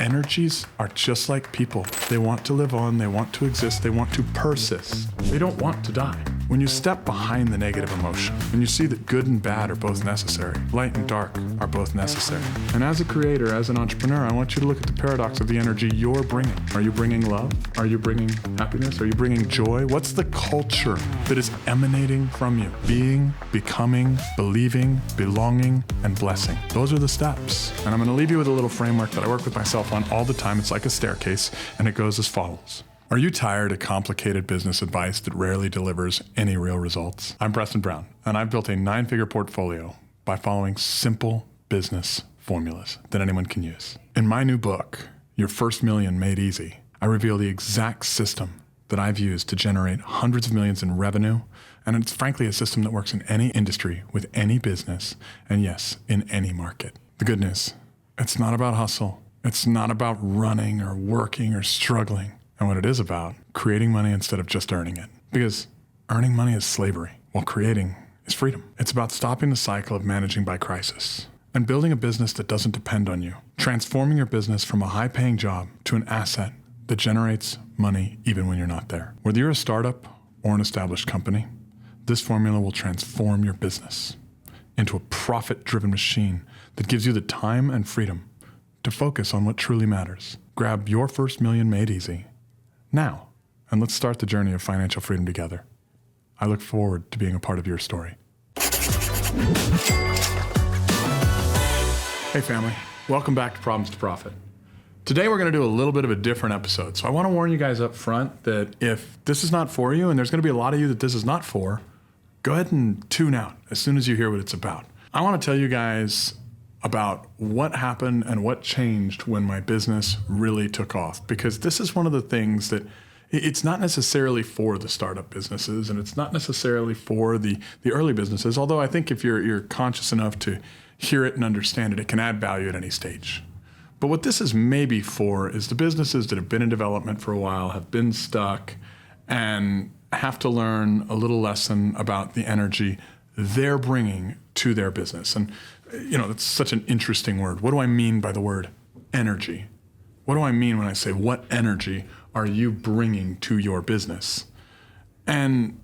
energies are just like people. They want to live on, they want to exist, they want to persist. They don't want to die. When you step behind the negative emotion, and you see that good and bad are both necessary, light and dark are both necessary. And as a creator, as an entrepreneur, I want you to look at the paradox of the energy you're bringing. Are you bringing love? Are you bringing happiness? Are you bringing joy? What's the culture that is emanating from you? Being, becoming, believing, belonging, and blessing. Those are the steps. And I'm going to leave you with a little framework that I work with myself on all the time. It's like a staircase, and it goes as follows. Are you tired of complicated business advice that rarely delivers any real results? I'm Preston Brown, and I've built a 9-figure portfolio by following simple business formulas that anyone can use. In my new book, Your First Million Made Easy, I reveal the exact system that I've used to generate hundreds of millions in revenue, and it's frankly a system that works in any industry, with any business, and yes, in any market. The good news, it's not about hustle. It's not about running or working or struggling. And what it is about, creating money instead of just earning it. Because earning money is slavery, while creating is freedom. It's about stopping the cycle of managing by crisis and building a business that doesn't depend on you. Transforming your business from a high-paying job to an asset that generates money even when you're not there. Whether you're a startup or an established company, this formula will transform your business into a profit-driven machine that gives you the time and freedom to focus on what truly matters. Grab Your First Million Made Easy now, and let's start the journey of financial freedom together. I look forward to being a part of your story. Hey family, welcome back to Problems to Profit. Today we're going to do a little bit of a different episode. So I want to warn you guys up front that if this is not for you, and there's going to be a lot of you that this is not for, go ahead and tune out as soon as you hear what it's about. I want to tell you guys about what happened and what changed when my business really took off. Because this is one of the things that it's not necessarily for the startup businesses, and it's not necessarily for the early businesses, although I think if you're conscious enough to hear it and understand it, it can add value at any stage. But what this is maybe for is the businesses that have been in development for a while, have been stuck, and have to learn a little lesson about the energy they're bringing to their business. And you know, that's such an interesting word. What do I mean by the word energy? What do I mean when I say, what energy are you bringing to your business? And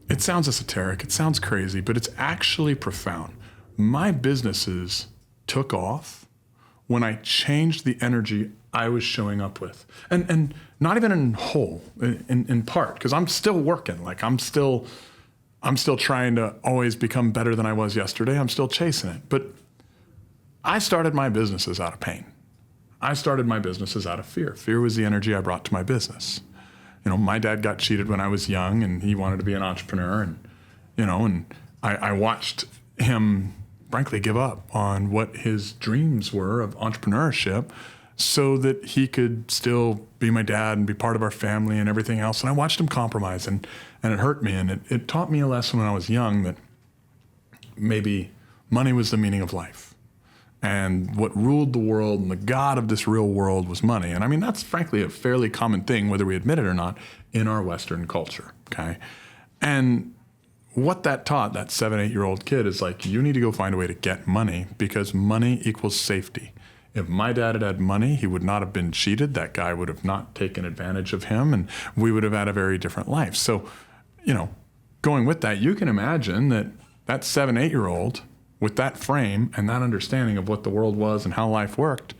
it sounds esoteric, it sounds crazy, but it's actually profound. My businesses took off when I changed the energy I was showing up with. And not even in whole, in part, because I'm still working. Like I'm still trying to always become better than I was yesterday. I'm still chasing it. But I started my businesses out of pain. I started my businesses out of fear. Fear was the energy I brought to my business. You know, my dad got cheated when I was young, and he wanted to be an entrepreneur. And I watched him, frankly, give up on what his dreams were of entrepreneurship so that he could still be my dad and be part of our family and everything else. And I watched him compromise, and it hurt me. And it taught me a lesson when I was young that maybe money was the meaning of life. And what ruled the world and the God of this real world was money. And I mean, that's frankly a fairly common thing, whether we admit it or not, in our Western culture, okay? And what that taught that 7, 8-year-old kid is like, you need to go find a way to get money because money equals safety. If my dad had money, he would not have been cheated. That guy would have not taken advantage of him, and we would have had a very different life. So, you know, going with that, you can imagine that 7, 8-year-old with that frame and that understanding of what the world was and how life worked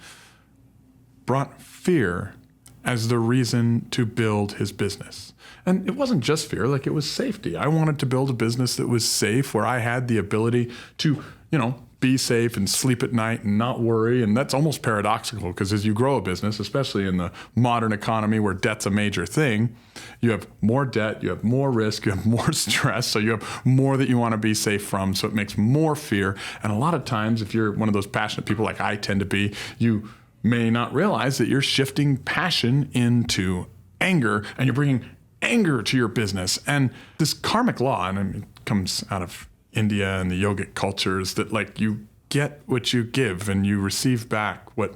brought fear as the reason to build his business. And it wasn't just fear, like it was safety. I wanted to build a business that was safe, where I had the ability to, you know, be safe and sleep at night and not worry. And that's almost paradoxical, because as you grow a business, especially in the modern economy where debt's a major thing, you have more debt, you have more risk, you have more stress, so you have more that you want to be safe from, so it makes more fear. And a lot of times, if you're one of those passionate people like I tend to be, you may not realize that you're shifting passion into anger, and you're bringing anger to your business. And this karmic law, and it comes out of India and the yogic cultures, that like you get what you give and you receive back what,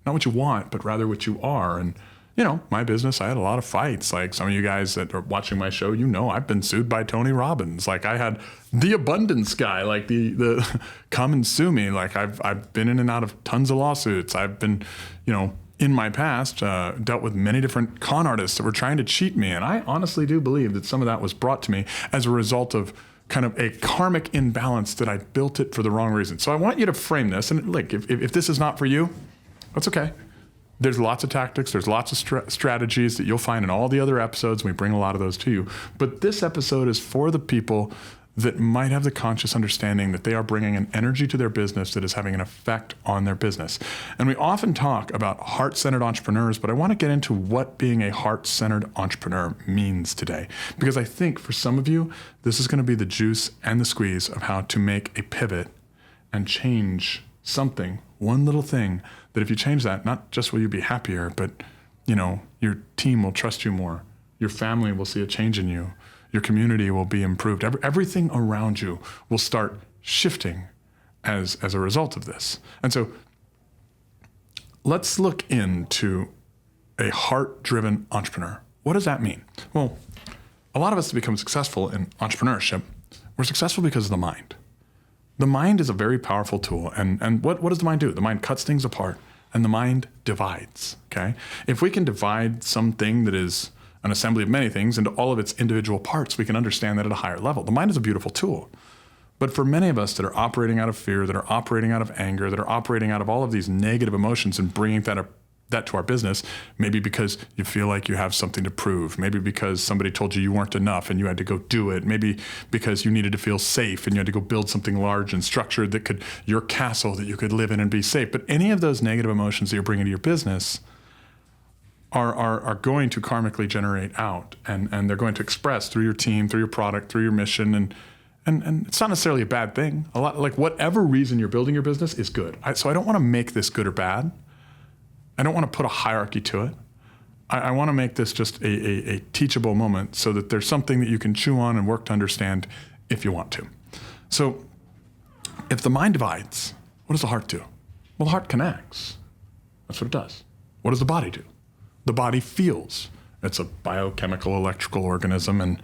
not what you want, but rather what you are. And my business, I had a lot of fights. Like some of you guys that are watching my show, I've been sued by Tony Robbins. Like I had the abundance guy, like the come and sue me. Like I've been in and out of tons of lawsuits. I've been, in my past, dealt with many different con artists that were trying to cheat me. And I honestly do believe that some of that was brought to me as a result of kind of a karmic imbalance that I built it for the wrong reason. So I want you to frame this. And like, if this is not for you, that's okay. There's lots of tactics. There's lots of strategies that you'll find in all the other episodes. And we bring a lot of those to you. But this episode is for the people that might have the conscious understanding that they are bringing an energy to their business that is having an effect on their business. And we often talk about heart-centered entrepreneurs, but I want to get into what being a heart-centered entrepreneur means today. Because I think for some of you, this is going to be the juice and the squeeze of how to make a pivot and change something, one little thing, that if you change that, not just will you be happier, but your team will trust you more. Your family will see a change in you. Your community will be improved. Everything around you will start shifting as a result of this. And so let's look into a heart-driven entrepreneur. What does that mean? Well, a lot of us become successful in entrepreneurship. We're successful because of the mind. The mind is a very powerful tool. And what does the mind do? The mind cuts things apart and the mind divides, okay? If we can divide something that is an assembly of many things into all of its individual parts, we can understand that at a higher level. The mind is a beautiful tool. But for many of us that are operating out of fear, that are operating out of anger, that are operating out of all of these negative emotions and bringing that to our business, maybe because you feel like you have something to prove, maybe because somebody told you weren't enough and you had to go do it, maybe because you needed to feel safe and you had to go build something large and structured your castle that you could live in and be safe. But any of those negative emotions that you're bringing to your business are going to karmically generate out, and they're going to express through your team, through your product, through your mission, and it's not necessarily a bad thing. A lot, like whatever reason you're building your business is good. So I don't want to make this good or bad. I don't want to put a hierarchy to it. I want to make this just a teachable moment so that there's something that you can chew on and work to understand if you want to. So if the mind divides, what does the heart do? Well, the heart connects. That's what it does. What does the body do? The body feels. It's a biochemical electrical organism. And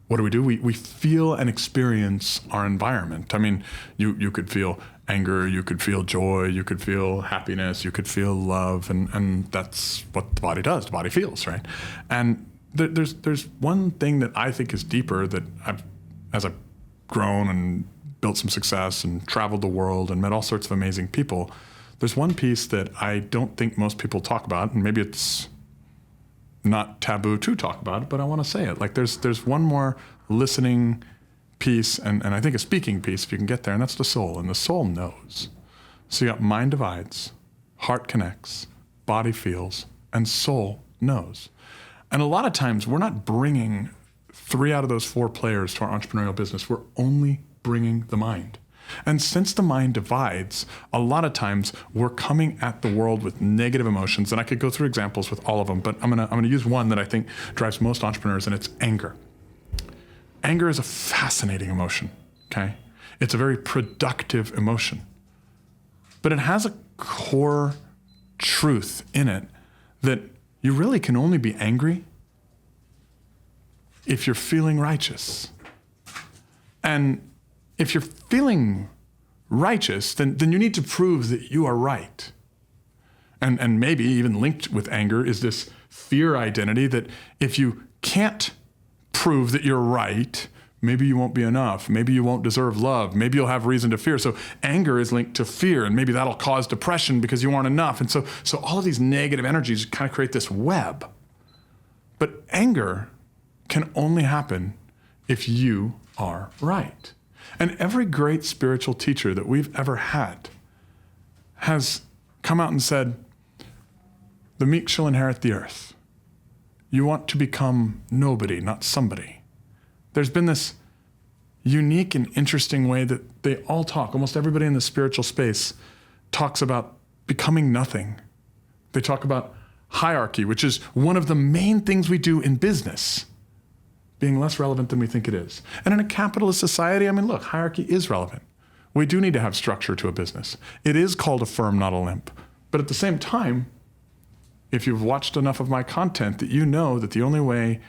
what do? We feel and experience our environment. I mean, you could feel anger, you could feel joy, you could feel happiness, you could feel love. And that's what the body does. The body feels, right? And there's one thing that I think is deeper that as I've grown and built some success and traveled the world and met all sorts of amazing people, there's one piece that I don't think most people talk about, and maybe it's not taboo to talk about it, but I want to say it. Like there's one more listening piece and I think a speaking piece if you can get there, and that's the soul. And the soul knows. So you got mind divides, heart connects, body feels, and soul knows. And a lot of times we're not bringing 3 out of those 4 players to our entrepreneurial business. We're only bringing the mind. And since the mind divides, a lot of times we're coming at the world with negative emotions. And I could go through examples with all of them, but I'm gonna use one that I think drives most entrepreneurs, and it's anger. Anger is a fascinating emotion, okay? It's a very productive emotion. But it has a core truth in it that you really can only be angry if you're feeling righteous. And if you're feeling righteous, then you need to prove that you are right. And maybe even linked with anger is this fear identity that if you can't prove that you're right, maybe you won't be enough. Maybe you won't deserve love. Maybe you'll have reason to fear. So anger is linked to fear, and maybe that'll cause depression because you aren't enough. And so all of these negative energies kind of create this web. But anger can only happen if you are right. And every great spiritual teacher that we've ever had has come out and said, the meek shall inherit the earth. You want to become nobody, not somebody. There's been this unique and interesting way that they all talk. Almost everybody in the spiritual space talks about becoming nothing. They talk about hierarchy, which is one of the main things we do in business, being less relevant than we think it is. And in a capitalist society, I mean, look, hierarchy is relevant. We do need to have structure to a business. It is called a firm, not a limp. But at the same time, if you've watched enough of my content, that you know that the only way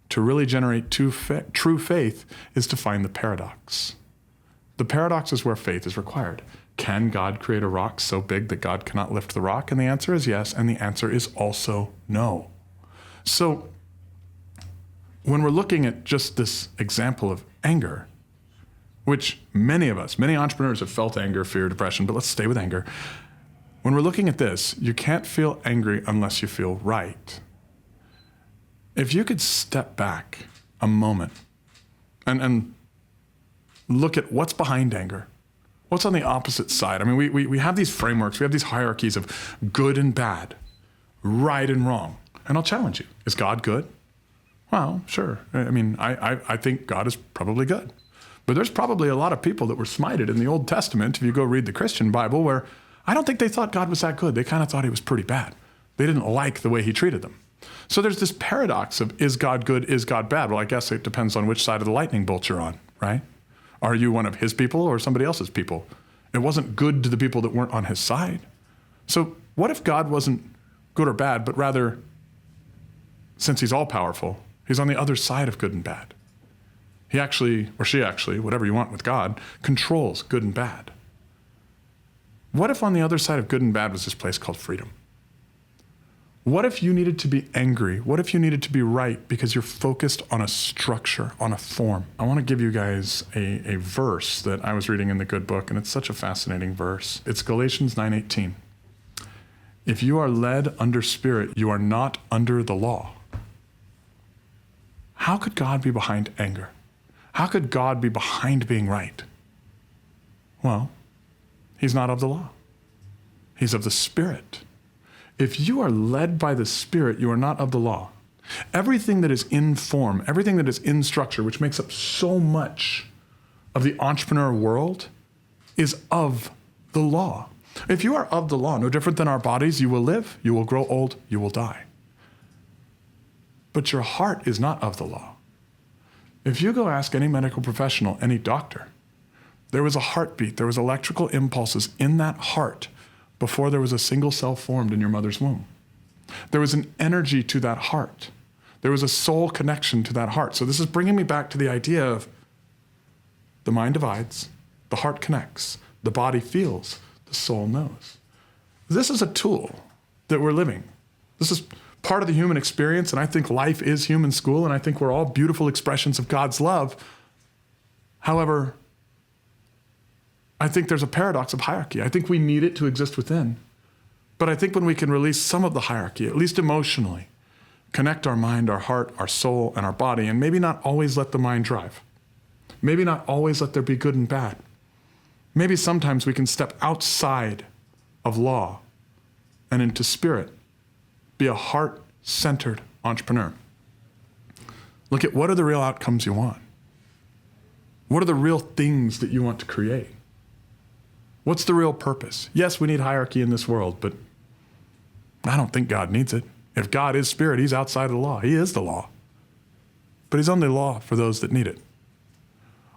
to really generate true faith is to find the paradox. The paradox is where faith is required. Can God create a rock so big that God cannot lift the rock? And the answer is yes, and the answer is also no. So when we're looking at just this example of anger, which many entrepreneurs have felt anger, fear, depression, but let's stay with anger. When we're looking at this, you can't feel angry unless you feel right. If you could step back a moment and look at what's behind anger, what's on the opposite side. I mean, we have these frameworks, we have these hierarchies of good and bad, right and wrong. And I'll challenge you. Is God good? Well, sure. I mean, I think God is probably good. But there's probably a lot of people that were smited in the Old Testament, if you go read the Christian Bible, where I don't think they thought God was that good. They kind of thought he was pretty bad. They didn't like the way he treated them. So there's this paradox of, is God good, is God bad? Well, I guess it depends on which side of the lightning bolt you're on, right? Are you one of his people or somebody else's people? It wasn't good to the people that weren't on his side. So what if God wasn't good or bad, but rather, since he's all powerful, he's on the other side of good and bad? He actually, or she actually, whatever you want with God, controls good and bad. What if on the other side of good and bad was this place called freedom? What if you needed to be angry? What if you needed to be right because you're focused on a structure, on a form? I want to give you guys a verse that I was reading in the good book, and it's such a fascinating verse. It's Galatians 9:18. If you are led under spirit, you are not under the law. How could God be behind anger? How could God be behind being right? Well, he's not of the law. He's of the Spirit. If you are led by the Spirit, you are not of the law. Everything that is in form, everything that is in structure, which makes up so much of the entrepreneur world, is of the law. If you are of the law, no different than our bodies, you will live, you will grow old, you will die. But your heart is not of the law. If you go ask any medical professional, any doctor, there was a heartbeat, there was electrical impulses in that heart before there was a single cell formed in your mother's womb. There was an energy to that heart. There was a soul connection to that heart. So this is bringing me back to the idea of the mind divides, the heart connects, the body feels, the soul knows. This is a tool that we're living. This is part of the human experience, and I think life is human school, and I think we're all beautiful expressions of God's love. However, I think there's a paradox of hierarchy. I think we need it to exist within. But I think when we can release some of the hierarchy, at least emotionally, connect our mind, our heart, our soul, and our body, and maybe not always let the mind drive. Maybe not always let there be good and bad. Maybe sometimes we can step outside of law and into spirit. Be a heart-centered entrepreneur. Look at what are the real outcomes you want. What are the real things that you want to create? What's the real purpose? Yes, we need hierarchy in this world, but I don't think God needs it. If God is spirit, he's outside of the law. He is the law. But he's only law for those that need it.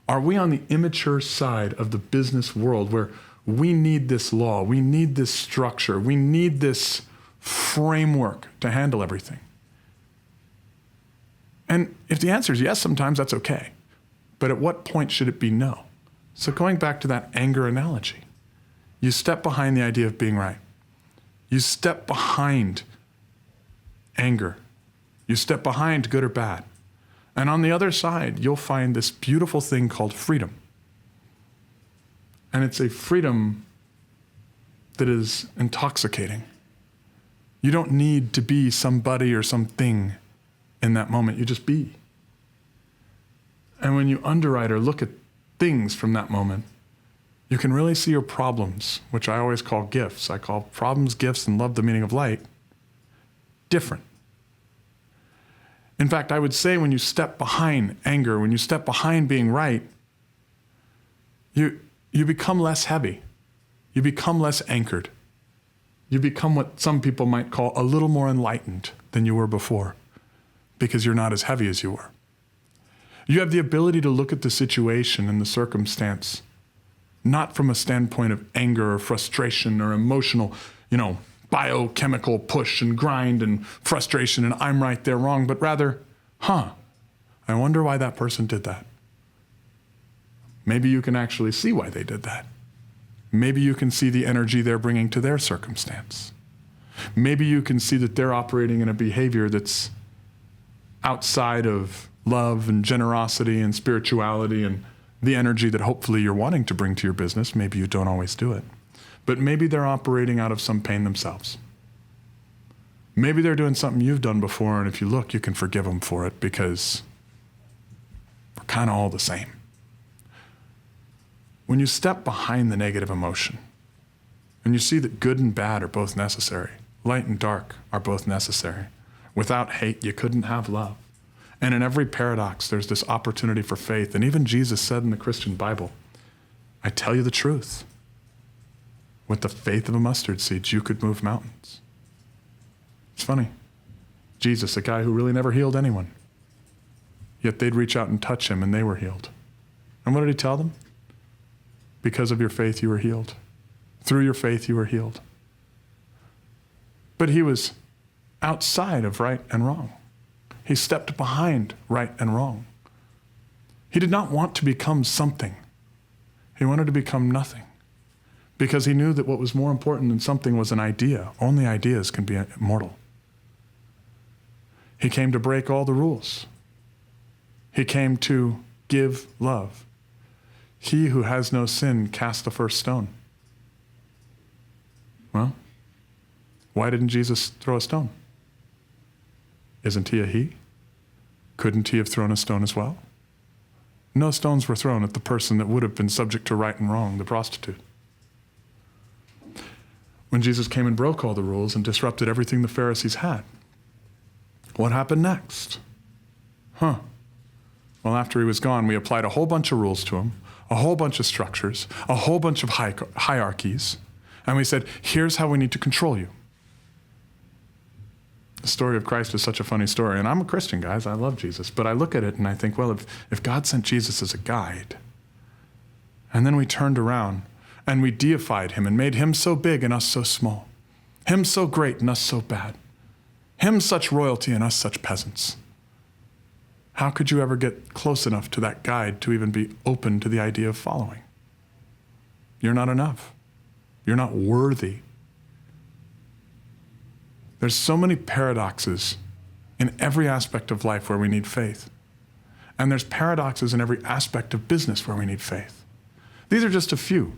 Are we on the immature side of the business world where we need this law, we need this structure, we need this framework to handle everything? And if the answer is yes, sometimes that's okay. But at what point should it be no? So going back to that anger analogy, you step behind the idea of being right. You step behind anger. You step behind good or bad. And on the other side, you'll find this beautiful thing called freedom. And it's a freedom that is intoxicating. You don't need to be somebody or something in that moment. You just be. And when you underwrite or look at things from that moment, you can really see your problems, which I always call gifts. I call problems gifts and love the meaning of light, different. In fact, I would say when you step behind anger, when you step behind being right, you become less heavy. You become less anchored. You become what some people might call a little more enlightened than you were before, because you're not as heavy as you were. You have the ability to look at the situation and the circumstance, not from a standpoint of anger or frustration or emotional, biochemical push and grind and frustration and I'm right, they're wrong, but rather, I wonder why that person did that. Maybe you can actually see why they did that. Maybe you can see the energy they're bringing to their circumstance. Maybe you can see that they're operating in a behavior that's outside of love and generosity and spirituality and the energy that hopefully you're wanting to bring to your business. Maybe you don't always do it. But maybe they're operating out of some pain themselves. Maybe they're doing something you've done before, and if you look, you can forgive them for it because we're kind of all the same. When you step behind the negative emotion and you see that good and bad are both necessary, light and dark are both necessary. Without hate, you couldn't have love. And in every paradox, there's this opportunity for faith. And even Jesus said in the Christian Bible, I tell you the truth. With the faith of a mustard seed, you could move mountains. It's funny. Jesus, a guy who really never healed anyone, yet they'd reach out and touch him and they were healed. And what did he tell them? Because of your faith, you were healed. Through your faith, you were healed. But he was outside of right and wrong. He stepped behind right and wrong. He did not want to become something. He wanted to become nothing. Because he knew that what was more important than something was an idea. Only ideas can be immortal. He came to break all the rules. He came to give love. He who has no sin cast the first stone. Well, why didn't Jesus throw a stone? Isn't he a he? Couldn't he have thrown a stone as well? No stones were thrown at the person that would have been subject to right and wrong, the prostitute. When Jesus came and broke all the rules and disrupted everything the Pharisees had, what happened next? Well, after he was gone, we applied a whole bunch of rules to him, a whole bunch of structures, a whole bunch of hierarchies, and we said, here's how we need to control you. The story of Christ is such a funny story, and I'm a Christian, guys. I love Jesus, but I look at it and I think, well, if God sent Jesus as a guide, and then we turned around and we deified him and made him so big and us so small, him so great and us so bad, him such royalty and us such peasants, how could you ever get close enough to that guide to even be open to the idea of following? You're not enough. You're not worthy. There's so many paradoxes in every aspect of life where we need faith. And there's paradoxes in every aspect of business where we need faith. These are just a few.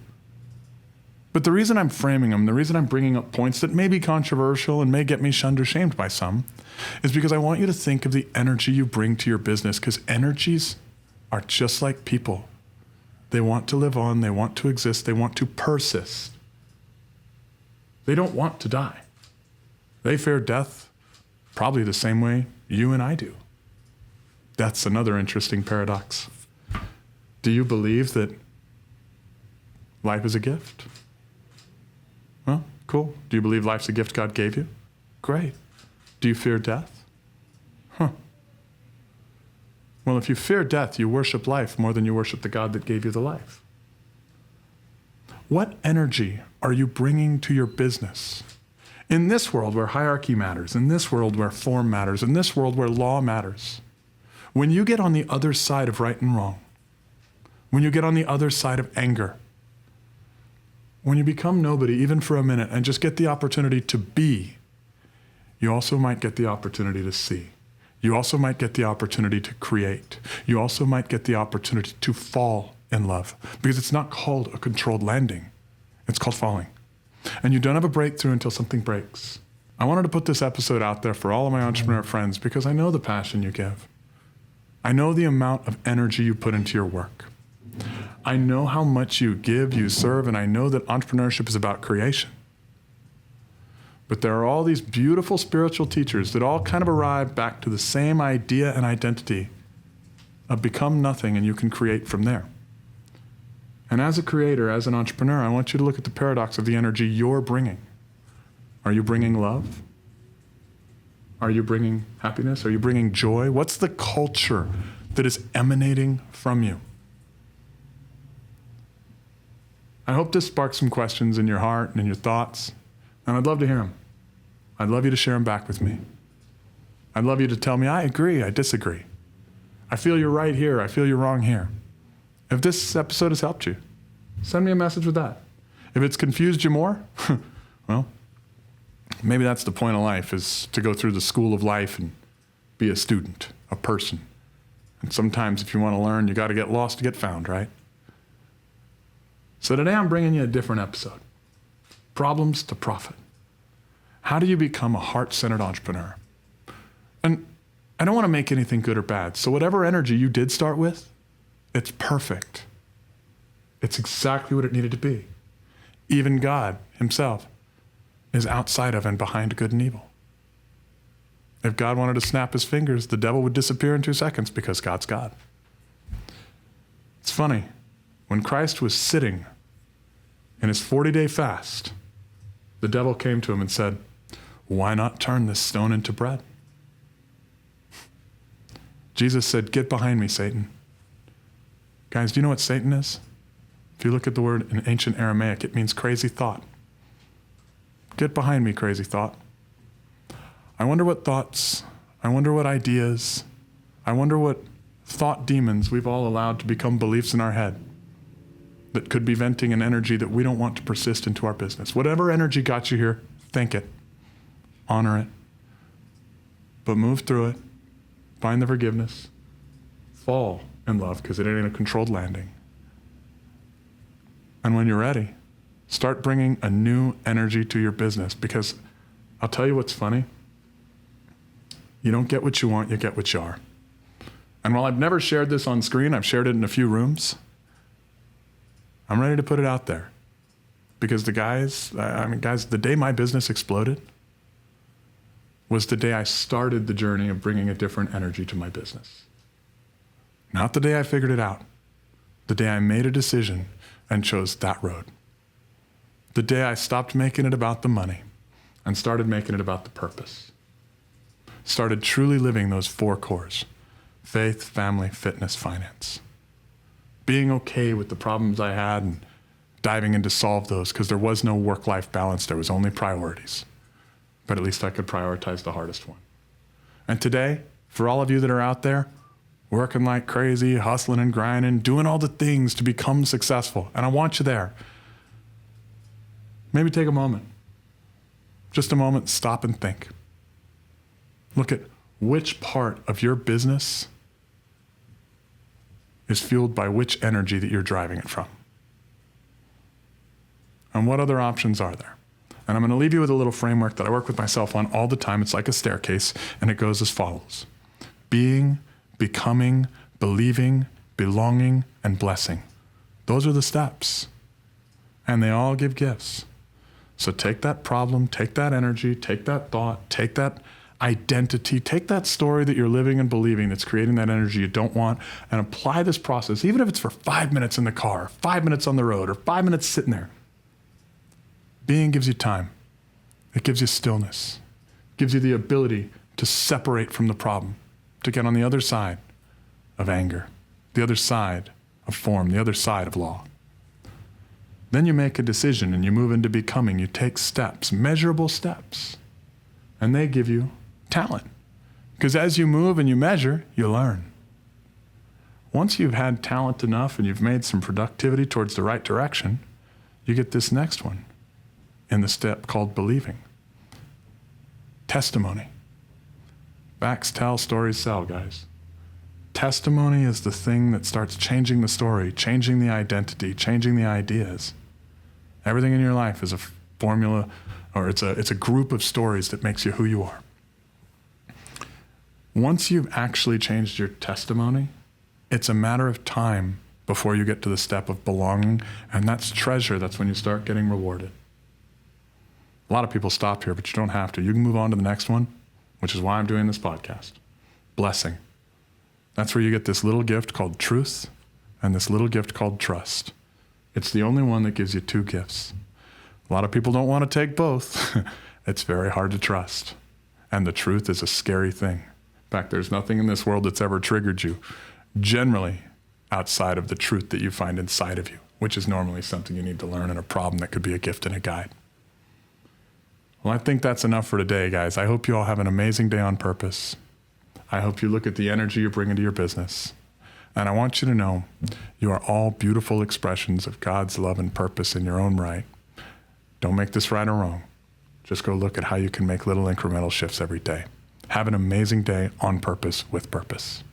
But the reason I'm framing them, the reason I'm bringing up points that may be controversial and may get me shunned or shamed by some, is because I want you to think of the energy you bring to your business, because energies are just like people. They want to live on, they want to exist, they want to persist. They don't want to die. They fear death probably the same way you and I do. That's another interesting paradox. Do you believe that life is a gift? Well, cool. Do you believe life's a gift God gave you? Great. Do you fear death? Well, if you fear death, you worship life more than you worship the God that gave you the life. What energy are you bringing to your business? In this world where hierarchy matters, in this world where form matters, in this world where law matters, when you get on the other side of right and wrong, when you get on the other side of anger, when you become nobody, even for a minute, and just get the opportunity to be, you also might get the opportunity to see. You also might get the opportunity to create. You also might get the opportunity to fall in love, because it's not called a controlled landing. It's called falling. And you don't have a breakthrough until something breaks. I wanted to put this episode out there for all of my entrepreneur friends because I know the passion you give. I know the amount of energy you put into your work. I know how much you give, you serve, and I know that entrepreneurship is about creation. But there are all these beautiful spiritual teachers that all kind of arrive back to the same idea and identity of become nothing and you can create from there. And as a creator, as an entrepreneur, I want you to look at the paradox of the energy you're bringing. Are you bringing love? Are you bringing happiness? Are you bringing joy? What's the culture that is emanating from you? I hope this sparks some questions in your heart and in your thoughts, and I'd love to hear them. I'd love you to share them back with me. I'd love you to tell me, I agree, I disagree. I feel you're right here, I feel you're wrong here. If this episode has helped you, send me a message with that. If it's confused you more, well, maybe that's the point of life, is to go through the school of life and be a student, a person. And sometimes if you want to learn, you got to get lost to get found, right? So today I'm bringing you a different episode. Problems to profit. How do you become a heart-centered entrepreneur? And I don't want to make anything good or bad. So whatever energy you did start with, it's perfect. It's exactly what it needed to be. Even God himself is outside of and behind good and evil. If God wanted to snap his fingers, the devil would disappear in 2 seconds because God's God. It's funny. When Christ was sitting in his 40-day fast, the devil came to him and said, why not turn this stone into bread? Jesus said, get behind me, Satan. Guys, do you know what Satan is? If you look at the word in ancient Aramaic, it means crazy thought. Get behind me, crazy thought. I wonder what thoughts, I wonder what ideas, I wonder what thought demons we've all allowed to become beliefs in our head that could be venting an energy that we don't want to persist into our business. Whatever energy got you here, think it, honor it, but move through it, find the forgiveness, fall in love because it ain't a controlled landing. And when you're ready, start bringing a new energy to your business, because I'll tell you what's funny. You don't get what you want, you get what you are. And while I've never shared this on screen, I've shared it in a few rooms. I'm ready to put it out there. Because guys, the day my business exploded was the day I started the journey of bringing a different energy to my business. Not the day I figured it out. The day I made a decision and chose that road. The day I stopped making it about the money and started making it about the purpose. Started truly living those 4 cores: faith, family, fitness, finance. Being okay with the problems I had and diving in to solve those, because there was no work-life balance, there was only priorities. But at least I could prioritize the hardest one. And today, for all of you that are out there, working like crazy, hustling and grinding, doing all the things to become successful, and I want you there, maybe take a moment. Just a moment, stop and think. Look at which part of your business is fueled by which energy that you're driving it from. And what other options are there? And I'm going to leave you with a little framework that I work with myself on all the time. It's like a staircase, and it goes as follows: being, becoming, believing, belonging, and blessing. Those are the steps. And they all give gifts. So take that problem, take that energy, take that thought, take that identity, take that story that you're living and believing that's creating that energy you don't want, and apply this process, even if it's for 5 minutes in the car, 5 minutes on the road, or 5 minutes sitting there. Being gives you time. It gives you stillness. It gives you the ability to separate from the problem, to get on the other side of anger, the other side of form, the other side of law. Then you make a decision and you move into becoming. You take steps, measurable steps, and they give you talent. Because as you move and you measure, you learn. Once you've had talent enough and you've made some productivity towards the right direction, you get this next one in the step called believing. Testimony. Facts tell, stories sell, guys. Testimony is the thing that starts changing the story, changing the identity, changing the ideas. Everything in your life is a formula, or it's a group of stories that makes you who you are. Once you've actually changed your testimony, it's a matter of time before you get to the step of belonging, and that's treasure. That's when you start getting rewarded. A lot of people stop here, but you don't have to. You can move on to the next one, which is why I'm doing this podcast. Blessing. That's where you get this little gift called truth and this little gift called trust. It's the only one that gives you 2 gifts. A lot of people don't want to take both. It's very hard to trust. And the truth is a scary thing. In fact, there's nothing in this world that's ever triggered you, generally outside of the truth that you find inside of you, which is normally something you need to learn, and a problem that could be a gift and a guide. Well, I think that's enough for today, guys. I hope you all have an amazing day on purpose. I hope you look at the energy you're bringing to your business. And I want you to know you are all beautiful expressions of God's love and purpose in your own right. Don't make this right or wrong. Just go look at how you can make little incremental shifts every day. Have an amazing day on purpose with purpose.